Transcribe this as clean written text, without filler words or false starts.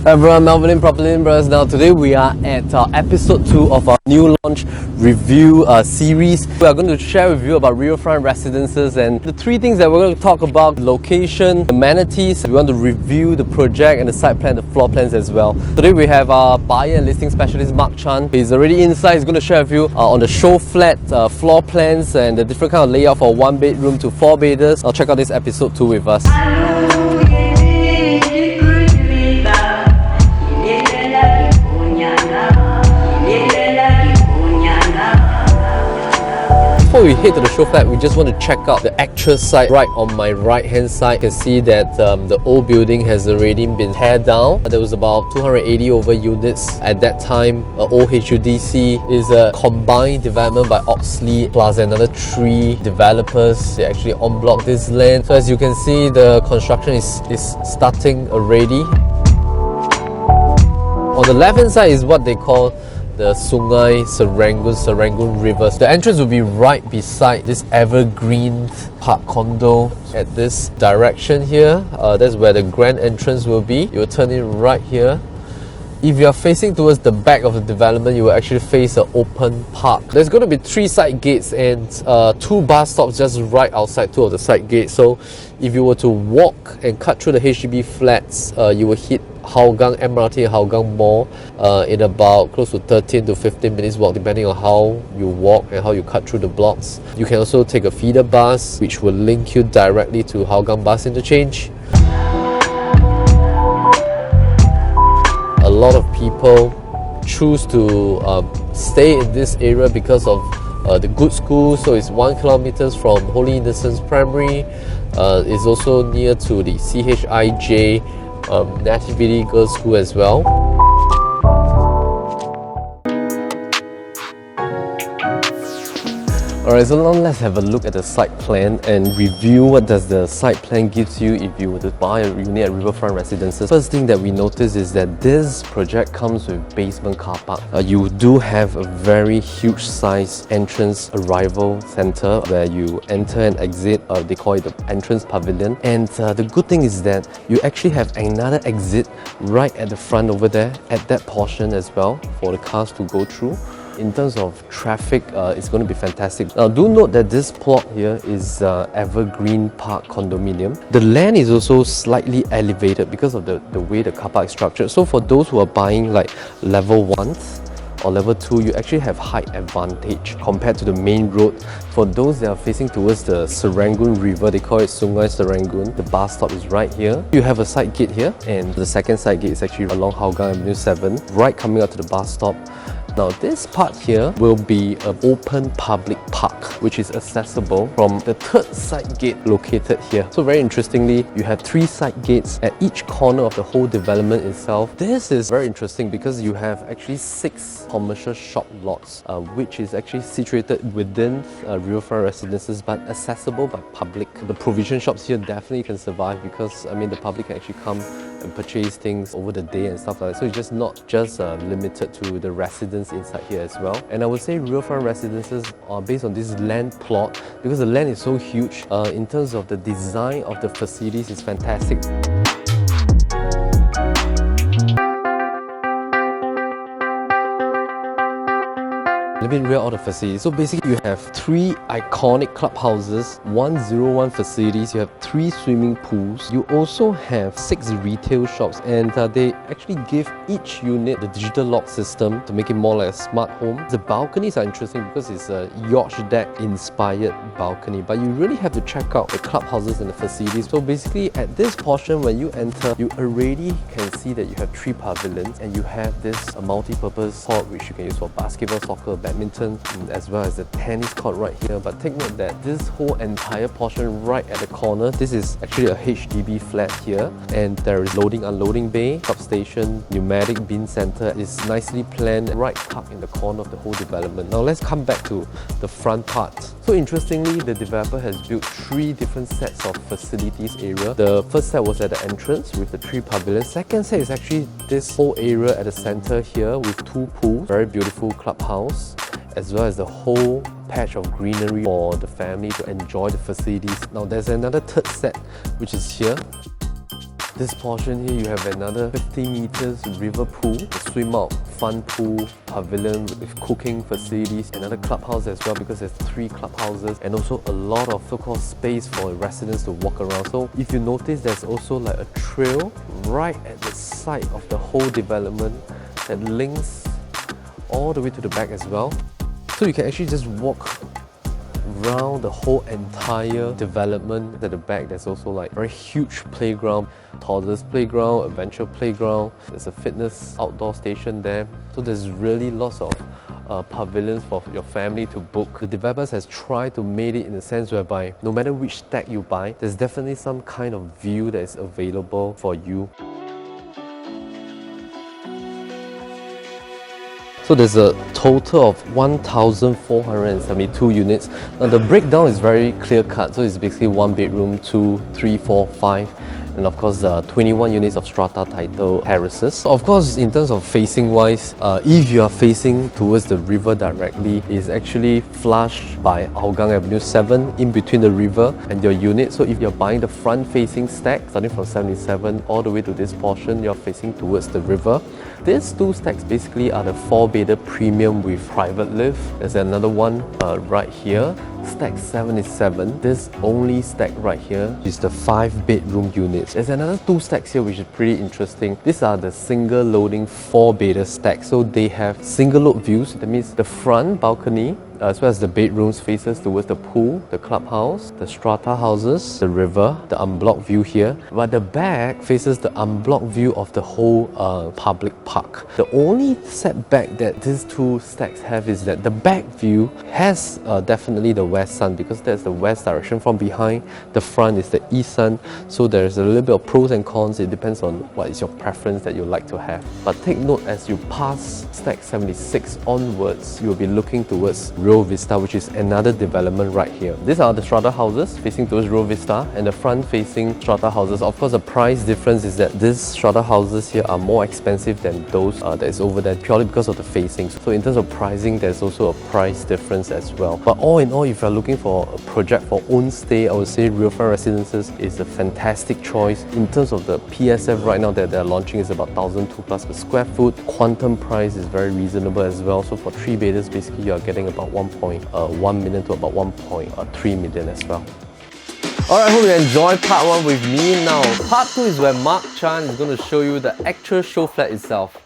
Everyone, Melvin in PropertyLimBrothers. Now today we are at episode 2 of our new launch review series. We are going to share with you about Riverfront Residences and the 3 things that we're going to talk about: location, amenities. We want to review the project and the site plan, the floor plans as well. Today we have our buyer and listing specialist Mark Chan. He's already inside. He's going to share with you on the show flat floor plans and the different kind of layout for 1 bedroom to 4 bedrooms. I'll check out this episode 2 with us. Before we head to the show flat, we just want to check out the actual site. Right on my right hand side, you can see that the old building has already been teared down. There was about 280 over units at that time. Old HUDC is a combined development by Oxley plus another 3 developers. They actually en bloc this land. So as you can see, the construction is starting already. On the left hand side is what they call the Sungai Serangoon River. The entrance will be right beside this evergreen park condo at this direction here. That's where the grand entrance will be. You will turn in right here. If you are facing towards the back of the development, you will actually face an open park. There's going to be 3 side gates and 2 bus stops just right outside 2 of the side gates. So if you were to walk and cut through the HDB flats, you will hit Hougang MRT and Hougang Mall in about close to 13 to 15 minutes walk, depending on how you walk and how you cut through the blocks. You can also take a feeder bus which will link you directly to Hougang bus interchange. A lot of people choose to stay in this area because of the good school. So it's 1 kilometer from Holy Innocents Primary. It's also near to the CHIJ Nativity Girls School as well. Alright, so now let's have a look at the site plan and review what does the site plan gives you if you were to buy a unit at Riverfront Residences. First thing that we notice is that this project comes with basement car park. You do have a very huge size entrance arrival center where you enter and exit. They call it the entrance pavilion. And the good thing is that you actually have another exit right at the front over there at that portion as well for the cars to go through. In terms of traffic, it's going to be fantastic. Now do note that this plot here is Evergreen Park condominium. The land is also slightly elevated because of the way the car park is structured. So for those who are buying like level 1 or level 2, you actually have height advantage compared to the main road. For those that are facing towards the Serangoon River, they call it Sungai Serangoon. The bus stop is right here. You have a side gate here, and the second side gate is actually along Hougang Avenue 7, right coming out to the bus stop. Now this part here will be an open public park which is accessible from the 3rd side gate located here. So very interestingly, you have 3 side gates at each corner of the whole development itself. This is very interesting because you have actually 6 commercial shop lots which is actually situated within Riverfront Residences but accessible by public. The provision shops here definitely can survive because the public can actually come and purchase things over the day and stuff like that. So it's just not just limited to the residents inside here as well. And I would say Riverfront Residences are based on this land plot because the land is so huge. In terms of the design of the facilities, is fantastic. Let me read all the facilities. So basically you have 3 iconic clubhouses, 101 facilities, you have 3 swimming pools. You also have 6 retail shops, and they actually give each unit the digital lock system to make it more like a smart home. The balconies are interesting because it's a yacht deck inspired balcony, but you really have to check out the clubhouses and the facilities. So basically at this portion, when you enter, you already can see that you have 3 pavilions and you have this multi-purpose court which you can use for basketball, soccer, badminton, as well as the tennis court right here. But take note that this whole entire portion right at the corner, this is actually a HDB flat here, and there is loading unloading bay, substation, pneumatic bin center. It's nicely planned right tucked in the corner of the whole development. Now let's come back to the front part. So interestingly, the developer has built 3 different sets of facilities area. The first set was at the entrance with the 3 pavilions. Second set is actually this whole area at the center here with 2 pools, very beautiful clubhouse, as well as the whole patch of greenery for the family to enjoy the facilities. Now there's another third set which is here. This portion here, you have another 50 meters river pool, a swim out, fun pool, pavilion with cooking facilities, another clubhouse as well because there's 3 clubhouses, and also a lot of so-called space for residents to walk around. So if you notice, there's also like a trail right at the side of the whole development that links all the way to the back as well. So you can actually just walk around the whole entire development. At the back, there's also like a very huge playground, toddlers playground, adventure playground. There's a fitness outdoor station there. So there's really lots of pavilions for your family to book. The developers has tried to make it in a sense whereby no matter which stack you buy, there's definitely some kind of view that is available for you. So there's a total of 1,472 units. Now the breakdown is very clear cut, so it's basically 1 bedroom, 2, 3, 4, 5, and of course 21 units of strata title terraces. So of course, in terms of facing wise, if you are facing towards the river directly, it's actually flushed by Hougang Avenue 7 in between the river and your unit. So if you're buying the front facing stack, starting from 77 all the way to this portion, you're facing towards the river. These 2 stacks basically are the 4-bedder premium with private lift. There's another one right here, stack 77. This only stack right here is the 5-bedroom units. There's another 2 stacks here which is pretty interesting. These are the single loading 4-bedder stacks. So they have single load views. That means the front balcony as well as the bedrooms faces towards the pool, the clubhouse, the strata houses, the river, the unblocked view here. But the back faces the unblocked view of the whole public park. The only setback that these 2 stacks have is that the back view has definitely the west sun, because that's the west direction from behind. The front is the east sun. So there's a little bit of pros and cons. It depends on what is your preference that you like to have. But take note, as you pass stack 76 onwards, you'll be looking towards Rio Vista, which is another development right here. These are the strata houses facing towards Rio Vista and the front facing strata houses. Of course, the price difference is that these strata houses here are more expensive than those that is over there, purely because of the facings. So in terms of pricing, there's also a price difference as well. But all in all, if you're looking for a project for own stay, I would say Riverfront Residences is a fantastic choice. In terms of the PSF right now that they're launching is about 1,002 plus per square foot. Quantum price is very reasonable as well. So for 3 bedders, basically you're getting about 1.1 million to about 1.3 million as well. Alright, I hope you enjoyed part 1 with me. Now, part 2 is where Mark Chan is going to show you the actual show flat itself.